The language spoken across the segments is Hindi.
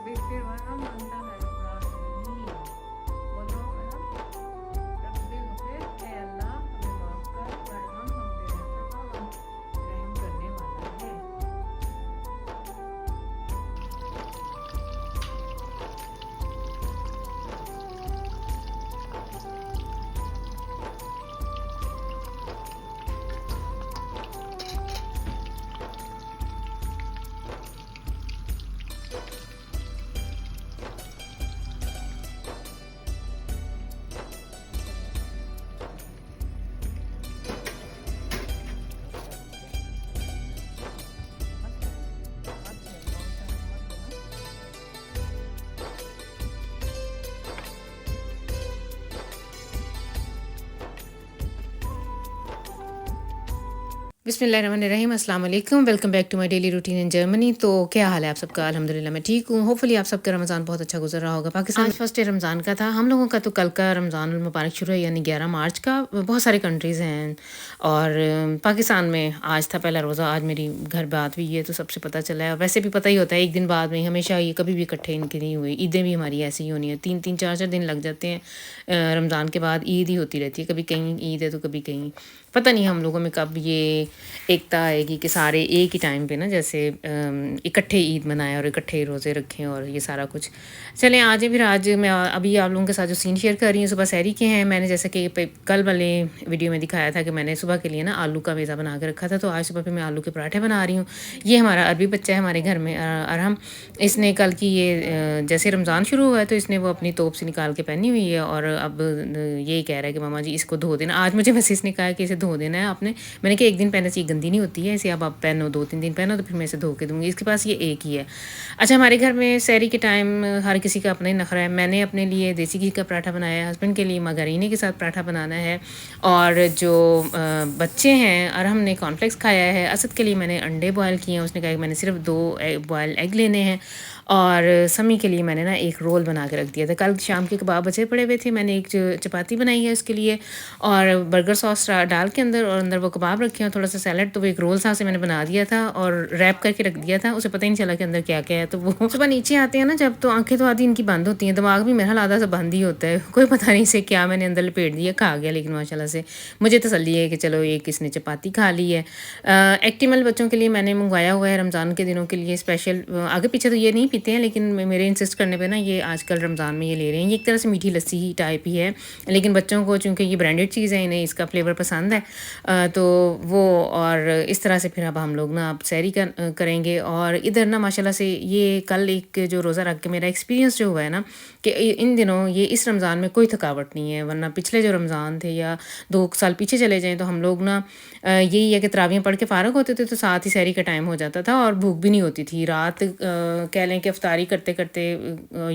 Firman बनता है इब्राहिम बोलो है ना रब्बे गफिर ए अल्लाह हमें माफ़ कर वरहम हम तेरे पर हम रहम करने वाला है। मत है बहुत सारा मत है ना। बिस्मिल्लाहिर्रहमानिर्रहीम अस्सलाम वालेकुम welcome back to my daily routine in Germany. तो क्या हाल है आप सबका? अल्हम्दुलिल्लाह मैं ठीक हूँ। होपफुली आप सबका रमज़ान बहुत अच्छा गुजर रहा होगा। पाकिस्तान आज फर्स्ट डे रमज़ान का था। हम लोगों का तो कल का रमज़ान मुबारक शुरू है यानी 11 मार्च का। बहुत सारे कंट्रीज़ हैं और पाकिस्तान में आज था पहला रोज़ा। आज मेरी घर बात हुई है तो सबसे पता चला है। वैसे भी पता ही होता है एक दिन बाद में हमेशा ये कभी भी इकट्ठे इनकी नहीं हुई। ईदें भी हमारी ऐसी ही होनी है, 3-3 4-4 दिन लग जाते हैं। रमज़ान के बाद ईद ही होती रहती है, कभी कहीं ईद है तो कभी कहीं। पता नहीं हम लोगों में कब ये एकता आएगी कि सारे एक ही टाइम पे ना जैसे इकट्ठे ईद मनाएं और इकट्ठे ही रोज़े रखें और ये सारा कुछ। चलें आज फिर आज मैं अभी आप लोगों के साथ जो सीन शेयर कर रही हूँ सुबह सहरी के हैं। मैंने जैसे कि कल वाले वीडियो में दिखाया था कि मैंने सुबह के लिए ना आलू का वेज़ा बना के रखा था, तो आज सुबह फिर मैं आलू के पराठे बना रही हूँ। ये हमारा अरबी बच्चा है हमारे घर में अरहम। इसने कल की ये जैसे रमज़ान शुरू हुआ है तो इसने वो अपनी तोप से निकाल के पहनी हुई है और अब यही कह रहा है कि मामा जी इसको धो देना। आज मुझे वैसे इसने कहा है कि इसे धो देना है आपने। मैंने कहा एक दिन पहनने से ये गंदी नहीं होती है, इसे अब आप पहनो 2-3 दिन पहनो तो फिर मैं इसे धो के दूँगी। इसके पास ये एक ही है। अच्छा हमारे घर में सहरी के टाइम हर किसी का अपना ही नखरा है। मैंने अपने लिए देसी घी का पराठा बनाया है, हस्बैंड के लिए मार्गारीने के साथ पराठा बनाना है और जो बच्चे हैं अरहम ने कॉर्नफ्लेक्स खाया है, असद के लिए मैंने अंडे बॉयल किए हैं। उसने कहा कि मैंने सिर्फ 2 बॉयल एग लेने हैं और समी के लिए मैंने ना एक रोल बना के रख दिया था। कल शाम के कबाब बचे पड़े हुए थे, मैंने एक चपाती बनाई है उसके लिए और बर्गर सॉस डाल के अंदर और अंदर वो कबाब रखे हैं और थोड़ा सा सैलड। तो वो एक रोल सा से मैंने बना दिया था और रैप करके रख दिया था, उसे पता ही नहीं चला कि अंदर क्या क्या है। तो वो सुबह नीचे आते हैं ना जब, तो आंखें तो आधी इनकी बंद होती हैं, दिमाग भी मेरा हाल आधा सा बंद ही होता है। कोई पता नहीं से क्या मैंने अंदर लपेट दिया, खा गया। लेकिन माशाल्लाह से मुझे तसल्ली है कि चलो एक इसने चपाती खा ली है। एक्टिमल बच्चों के लिए मैंने मंगवाया हुआ है रमज़ान के दिनों के लिए स्पेशल। आगे पीछे तो ये नहीं पीते हैं लेकिन मेरे इंसिस्ट करने पे ना ये आजकल रमज़ान में ये ले रहे हैं। ये एक तरह से मीठी लस्सी ही टाइप ही है, लेकिन बच्चों को चूँकि ये ब्रांडेड चीज़ है, इन्हें इसका फ्लेवर पसंद है। तो वो और इस तरह से फिर अब हम लोग ना अब सैरी करेंगे। और इधर ना माशाल्लाह से ये कल एक जो रोज़ा रख के मेरा एक्सपीरियंस जो हुआ है ना कि इन दिनों ये इस रमज़ान में कोई थकावट नहीं है। वरना पिछले जो रमज़ान थे या 2 साल पीछे चले जाएँ तो हम लोग ना यही है कि तरावियाँ पढ़ के फ़ारग होते थे तो साथ ही सैरी का टाइम हो जाता था और भूख भी नहीं होती थी। रात कह लें कि इफ्तारी करते करते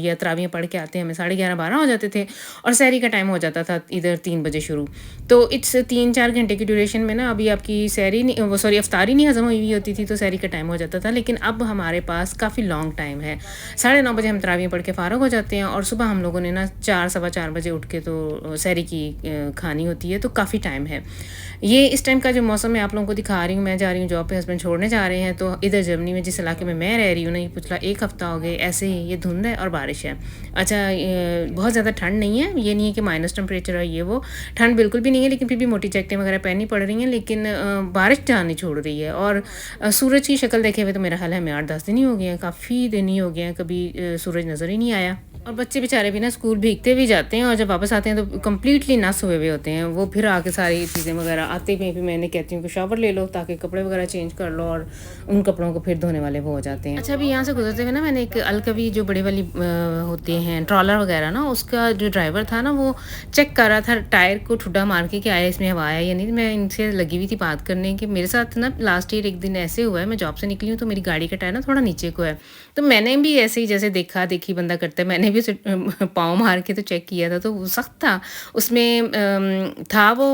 या तरावियाँ पढ़ के आते हमें 11:30-12 हो जाते थे और सैरी का टाइम हो जाता था इधर 3 बजे शुरू। तो इट्स 3-4 घंटे की ड्यूरेशन में ना अभी आपकी सैरी नहीं वो सॉरी इफ्तारी नहीं हज़म हुई होती थी तो सैरी का टाइम हो जाता था। लेकिन अब हमारे पास काफ़ी लॉन्ग टाइम है। 9:30 बजे हम तरावियाँ पढ़ के फ़ारग हो जाते हैं और सुबह हम लोगों ने ना 4 सवा 4 बजे उठ के तो सैरी की खानी होती है, तो काफ़ी टाइम है। ये इस टाइम का जो मौसम मैं आप लोगों को दिखा रही हूँ, मैं जा रही हूँ जॉब पे, हस्बैंड छोड़ने जा रहे हैं। तो इधर जर्मनी में जिस इलाके में मैं रह रही हूँ ना, ये पिछला 1 हफ़्ता हो गया ऐसे ही ये धुंध है और बारिश है। अच्छा बहुत ज़्यादा ठंड नहीं है, ये नहीं है कि माइनस टेम्परेचर है ये वो, ठंड बिल्कुल भी नहीं है, लेकिन फिर भी मोटी जैकेटें वगैरह पहननी पड़ रही हैं। लेकिन बारिश जान नहीं छोड़ रही है और सूरज की शक्ल देखे हुए तो मेरा ख्याल है हमें 8-10 दिन ही हो गए हैं, काफ़ी दिन ही हो गए हैं, कभी सूरज नज़र ही नहीं आया। और बच्चे बेचारे भी ना स्कूल भीगते भी जाते हैं और जब वापस आते हैं तो कंप्लीटली नस हुए हुए होते हैं। वो फिर आके सारी चीज़ें वगैरह आते में भी मैंने कहती हूँ कि शावर ले लो ताकि कपड़े वगैरह चेंज कर लो और उन कपड़ों को फिर धोने वाले वो हो जाते हैं। अच्छा अभी यहाँ से गुजरते हुए ना मैंने एक अलकवी जो बड़ी वाली होती हैं ट्रॉलर वगैरह ना, उसका जो ड्राइवर था ना वो चेक कर रहा था टायर को ठुड्डा मार के कि आया इसमें हवा आया या नहीं। मैं इनसे लगी हुई थी बात करने कि मेरे साथ ना लास्ट ईयर एक दिन ऐसे हुआ है, मैं जॉब से निकली हूँ तो मेरी गाड़ी का टायर ना थोड़ा नीचे को है। तो मैंने भी ऐसे ही जैसे देखा देखी बंदा करता है, मैंने भी उसे पाँव मार के तो चेक किया था तो वो सख्त था। उसमें था वो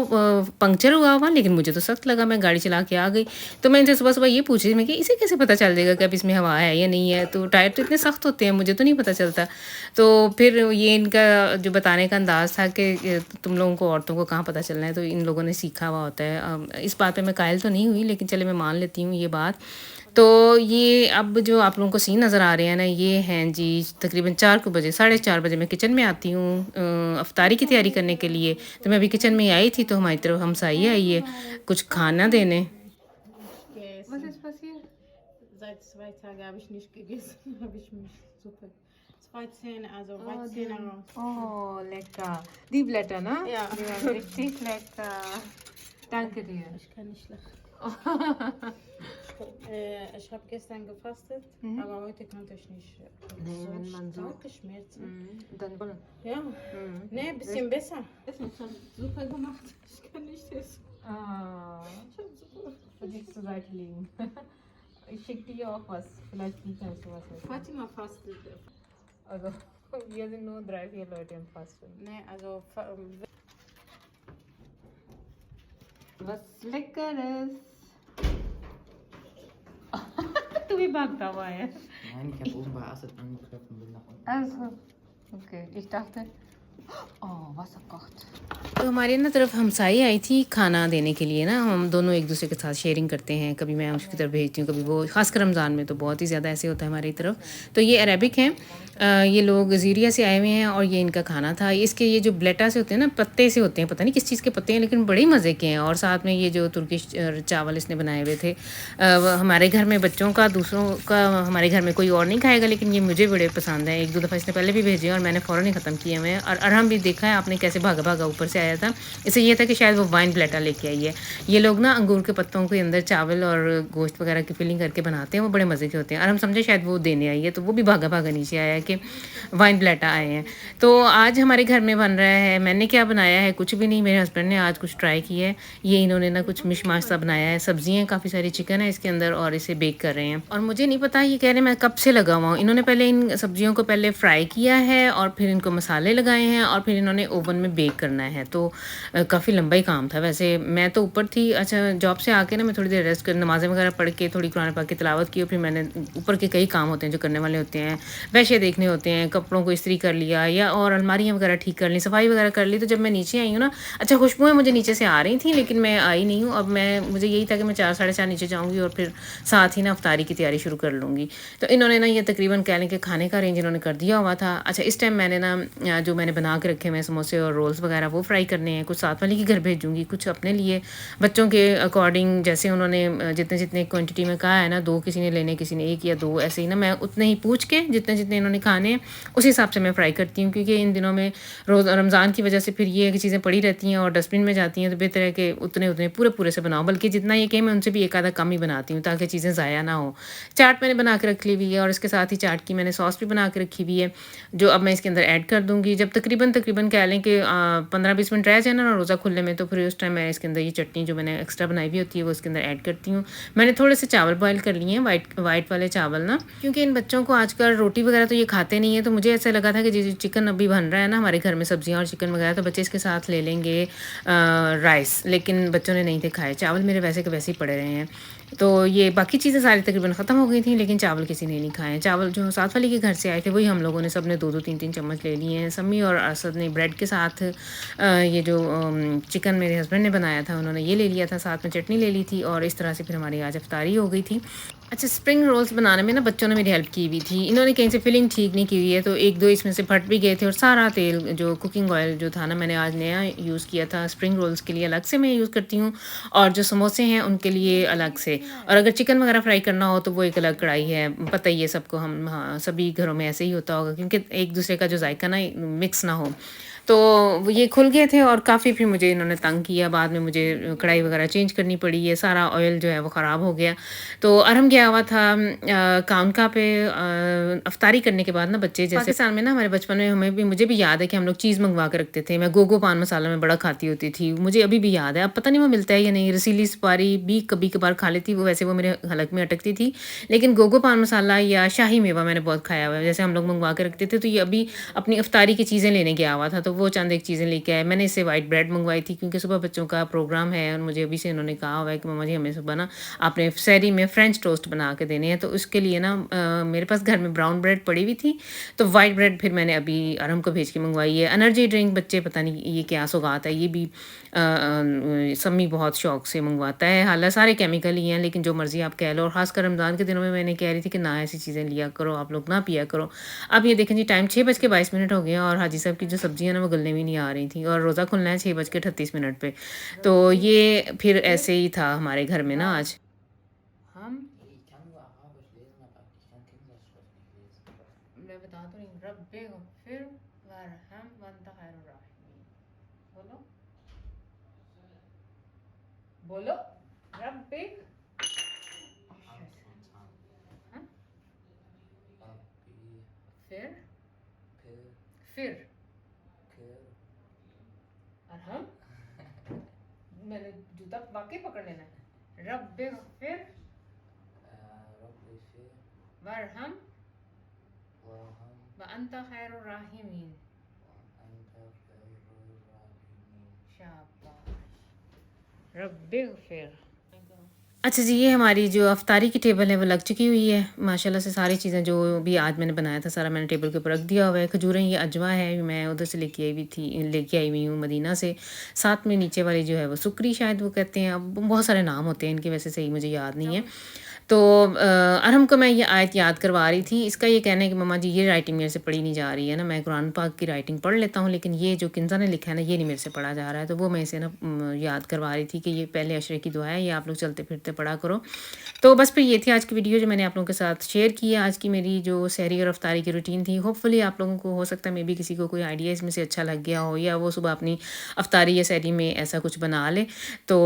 पंक्चर हुआ हुआ, लेकिन मुझे तो सख्त लगा, मैं गाड़ी चला के आ गई। तो मैं इनसे सुबह-सुबह ये पूछ रही थी मैं कि इसे कैसे पता चल जाएगा कि अब इसमें हवा है या नहीं है? तो टायर तो इतने सख्त होते हैं, मुझे तो नहीं पता चलता। तो फिर ये इनका जो बताने का अंदाज़ था कि तुम लोगों को औरतों को कहाँ पता चलना है, तो इन लोगों ने सीखा हुआ होता है। इस बात पे मैं कायल तो नहीं हुई, लेकिन चले मैं मान लेती हूँ ये बात। तो ये अब जो आप लोगों को सीन नज़र आ रहे हैं ना, ये हैं जी तकरीबन 4 को बजे, 4:30 बजे मैं किचन में आती हूँ अफ्तारी की तैयारी करने के लिए। तो मैं अभी किचन में आई थी तो हमारी तरफ हमसाई आई है कुछ खाना देने। Was ist passiert? Seit 2 Tagen habe ich nicht gegessen, habe ich mich Suppe. 2 Zähne, also Weißzähne raus. Oh, lecker. Die Blätter, ne? Ja. Die waren richtig lecker. Danke dir. Ich kann nicht lachen. Ich habe gestern gefastet, aber heute konnte ich nicht. Nee, wenn man so- starke Schmerzen. Dann Ja, nee, ein bisschen besser. Ich habe super gemacht. Ich kann nicht essen. Ah, Ich habe super. für dich zur Seite liegen. Ich schicke dir auch was. Vielleicht kannst du was essen. Fatima fastet. Also, wir sind nur 3-4 Leute im Fasten. Nee, also Was Leckeres. Du wie भागता हुआ है. Nein, ich habe oben bei Asset angegriffen und bin nach unten. Also, okay. Ich dachte, oh, Wasser kocht. तो हमारे ना तरफ हमसाई आई थी खाना देने के लिए ना, हम दोनों एक दूसरे के साथ शेयरिंग करते हैं, कभी मैं उसकी तरफ भेजती हूँ कभी वो, खासकर रमज़ान में तो बहुत ही ज़्यादा ऐसे होता है हमारी तरफ। तो ये अरेबिक हैं, ये लोग ज़ीरिया से आए हुए हैं और ये इनका खाना था। इसके ये जो ब्लेटा से होते हैं ना, पत्ते से होते हैं, पता नहीं किस चीज़ के पत्ते हैं लेकिन बड़े मज़े के हैं। और साथ में ये जो तुर्किश चावल इसने बनाए हुए थे, हमारे घर में बच्चों का, दूसरों का, हमारे घर में कोई और नहीं खाएगा लेकिन ये मुझे बड़े पसंद हैं। 1-2 दफ़ा इसने पहले भी भेजे और मैंने फ़ौरन ही ख़त्म किए हुए हैं। और अरहम भी देखा है आपने कैसे भागा भागा ऊपर से आया था। इसे ये था कि शायद वो वाइन ब्लेटा लेके आई है। ये लोग ना अंगूर के पत्तों के अंदर चावल और गोश्त वगैरह की फिलिंग करके बनाते हैं, वो बड़े मज़े के होते हैं। और हम समझे शायद वो देने आई है, तो वो भी भागा भागा नीचे आया कि वाइन ब्लेटा आए हैं। तो आज हमारे घर में बन रहा है, मैंने क्या बनाया है, कुछ भी नहीं, मेरे हस्बैंड ने आज कुछ ट्राई किया है। ये इन्होंने ना कुछ मिशमाश सा बनाया है, सब्जियाँ काफ़ी सारी, चिकन है इसके अंदर और इसे बेक कर रहे हैं। और मुझे नहीं पता ये कह रहे मैं कब से लगा हुआ हूँ। इन्होंने पहले इन सब्जियों को पहले फ्राई किया है और फिर इनको मसाले लगाए हैं और फिर इन्होंने ओवन में बेक करना है। तो काफ़ी लंबा ही काम था। वैसे मैं तो ऊपर थी, अच्छा जॉब से आके ना मैं थोड़ी देर रेस्ट कर, नमाज़ें वगैरह पढ़ के थोड़ी कुरान पाक की तिलावत की और फिर मैंने ऊपर के कई काम होते हैं जो करने वाले होते हैं, वैसे देखने होते हैं, कपड़ों को इस्त्री कर लिया या और अलमारियाँ वगैरह ठीक कर ली, सफाई वगैरह कर ली। तो जब मैं नीचे आई हूँ ना, अच्छा खुशबुएँ मुझे नीचे से आ रही थी लेकिन मैं आई नहीं हूँ। अब मुझे यही था कि मैं 4 साढ़े 4 नीचे जाऊँगी और फिर साथ ही ना अफ्तारी की तैयारी शुरू कर लूँगी। तो इन्होंने ना ये तकरीबन कह लें कि खाने का अरेंज इन्होंने कर दिया हुआ था। अच्छा इस टाइम मैंने ना जो मैंने बना के रखे हुए समोसे और रोल्स वगैरह वो फ्राई करने हैं, कुछ साथ वाली के घर भेजूँगी, कुछ अपने लिए बच्चों के अकॉर्डिंग, जैसे उन्होंने जितने जितने क्वांटिटी में कहा है ना, 2 किसी ने लेने, किसी ने 1 या 2, ऐसे ही ना मैं उतने ही पूछ के जितने जितने इन्होंने खाने हैं उस हिसाब से मैं फ्राई करती हूँ। क्योंकि इन दिनों में रोज़ रमज़ान की वजह से फिर ये कि चीज़ें पड़ी रहती हैं और डस्टबिन में जाती हैं, तो बेहतर है कि उतने उतने पूरे पूरे से बनाओ। बल्कि जितना ये कहें मैं उनसे भी एक आधा कम ही बनाती हूँ ताकि चीज़ें ज़ाया ना हो। चाट मैंने बना के रख ली हुई है और इसके साथ ही चाट की मैंने सॉस भी बना के रखी हुई है जो अब मैं इसके अंदर ऐड कर दूँगी। जब तकरीबन कह लें कि 15-20 मिनट रह जाए ना रोज़ा खुलने में, तो फिर उस टाइम मैं इसके अंदर ये चटनी जो मैंने एक्स्ट्रा बनाई हुई होती है वो इसके अंदर ऐड करती हूँ। मैंने थोड़े से चावल बॉयल कर लिए हैं, वाइट वाले चावल ना, क्योंकि इन बच्चों को आजकल रोटी वगैरह तो ये खाते नहीं है। तो मुझे ऐसा लगा था कि जो चिकन अभी बन रहा है ना हमारे घर में, सब्जियाँ और चिकन वगैरह, तो बच्चे इसके साथ ले लेंगे राइस, लेकिन बच्चों ने नहीं थे खाए। चावल मेरे वैसे के वैसे ही पड़े रहे हैं। तो ये बाकी चीज़ें सारी तकरीबन ख़त्म हो गई थी लेकिन चावल किसी ने नहीं खाए। चावल जो साथ वाली के घर से आए थे वही हम लोगों ने सब ने 2-2 3-3 चम्मच ले लिए हैं। सम्मी और असद ने ब्रेड के साथ ये जो चिकन मेरे हस्बैंड ने बनाया था उन्होंने ये ले लिया था, साथ में चटनी ले ली थी और इस तरह से फिर हमारी आज अफ्तारी हो गई थी। अच्छा स्प्रिंग रोल्स बनाने में ना बच्चों ने मेरी हेल्प की हुई थी। इन्होंने कहीं से फिलिंग ठीक नहीं की हुई है तो 1-2 इसमें से फट भी गए थे और सारा तेल जो कुकिंग ऑयल जो था ना मैंने आज नया यूज़ किया था। स्प्रिंग रोल्स के लिए अलग से मैं यूज़ करती हूँ और जो समोसे हैं उनके लिए अलग से, और अगर चिकन वगैरह फ्राई करना हो तो वो एक अलग कढ़ाई है। पता ही है सबको, हम हाँ सभी घरों में ऐसे ही होता होगा क्योंकि एक दूसरे का जो जायका ना मिक्स ना हो। तो ये खुल गए थे और काफ़ी फिर मुझे इन्होंने तंग किया। बाद में मुझे कढ़ाई वगैरह चेंज करनी पड़ी है, सारा ऑयल जो है वो ख़राब हो गया। तो अरहम गया हुआ था काउंका पे अफ्तारी करने के बाद ना, बच्चे जैसे पाकिस्तान में ना हमारे बचपन में मुझे भी याद है कि हम लोग चीज़ मंगवा के रखते थे। मैं गोगो पान मसाला में बड़ा खाती होती थी, मुझे अभी भी याद है। अब पता नहीं वो मिलता है या नहीं। रसीली सुपारी भी कभी कभार खा लेती, वो वैसे वो मेरे हलक में अटकती थी, लेकिन गोगो पान मसाला या शाही मेवा मैंने बहुत खाया हुआ है। जैसे हम लोग मंगवा के रखते थे तो ये अभी अपनी अफ्तारी की चीज़ें लेने गया हुआ था तो वो चंद एक चीज़ें लेके आए। मैंने इससे वाइट ब्रेड मंगवाई थी क्योंकि सुबह बच्चों का प्रोग्राम है और मुझे अभी से उन्होंने कहा हुआ है कि मम्मा जी हमें सुबह ना आपने सहरी में फ्रेंच टोस्ट बना के देने हैं। तो उसके लिए ना मेरे पास घर में ब्राउन ब्रेड पड़ी हुई थी, तो वाइट ब्रेड फिर मैंने अभी अरहम को भेज के मंगवाई है। एनर्जी ड्रिंक बच्चे पता नहीं ये क्या सौगात है, ये भी सम्मी बहुत शौक से मंगवाता है। हालांकि सारे केमिकल ही हैं, लेकिन जो मर्ज़ी आप कह लो। और ख़ासकर रमज़ान के दिनों में मैंने कह रही थी कि ना ऐसी चीज़ें लिया करो, आप लोग ना पिया करो। अब ये देखें जी, टाइम 6:22 हो गए हैं और हाजी साहब की जो सब्जियां ना वो गलने भी नहीं आ रही थी और रोज़ा खुलना है 6:38 पे। तो ये फिर ऐसे ही था हमारे घर में ना आज। हम Ich kann nur Arabisch lesen, aber ich kann Kinderschrift nicht lesen. मैं बता तो रही रब्बे फिर वरहम वंत खैरुर राहिमीन। बोलो बोलो रब्बे। Alles spontan. हाँ? Rabbi, फिर Pil, फिर Kil, अरहम। मैंने जूता वाकई पकड़ लेना है। रब्बे फिर Rabbi, Fil, वरहम Warham, वअंत खैरुर राहिमीन। Anta, Khairul Rahimin. शाबाश रब्बे फिर। अच्छा जी, ये हमारी जो अफ्तारी की टेबल है वो लग चुकी हुई है माशाल्लाह से। सारी चीज़ें जो भी आज मैंने बनाया था सारा मैंने टेबल के ऊपर रख दिया हुआ है। खजूरें, ये अजवा है, मैं उधर से लेके आई हुई हूँ मदीना से। साथ में नीचे वाली जो है वो सुकरी शायद वो कहते हैं, अब बहुत सारे नाम होते हैं इनके, वैसे सही मुझे याद नहीं है। तो अरहम को मैं ये आयत याद करवा रही थी। इसका ये कहना है कि मम्मा जी ये राइटिंग मेरे से पढ़ी नहीं जा रही है ना, मैं कुरान पाक की राइटिंग पढ़ लेता हूँ लेकिन ये जो किन्जा ने लिखा है ना ये नहीं मेरे से पढ़ा जा रहा है। तो वो मैं इसे ना याद करवा रही थी कि ये पहले अशरे की दुआ है, ये आप लोग चलते फिरते पढ़ा करो। तो बस फिर ये थी आज की वीडियो जो मैंने आप लोगों के साथ शेयर की है। आज की मेरी जो सहरी और अफ्तारी की रूटीन थी, होपफुली आप लोगों को हो सकता है मे बी किसी को कोई आइडिया इसमें से अच्छा लग गया हो या वो सुबह अपनी अफ्तारी या सहरी में ऐसा कुछ बना ले, तो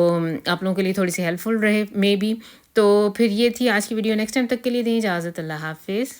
आप लोगों के लिए थोड़ी सी हेल्पफुल रहे मे बी। तो फिर ये थी आज की वीडियो। नेक्स्ट टाइम तक के लिए दें इजाज़त। अल्लाह हाफिज़।